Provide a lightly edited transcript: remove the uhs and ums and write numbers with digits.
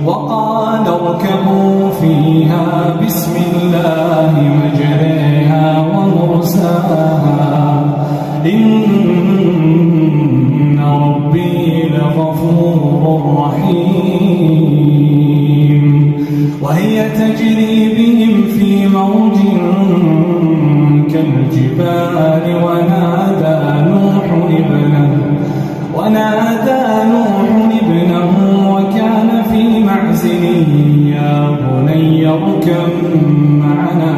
وقال اركبوا فيها بسم الله مجريها ومرساها إن ربي لغفور رحيم وهي تجري بهم في موج كالجبال ونادى نوح ابنه وكان في معزل يا بني اركب معنا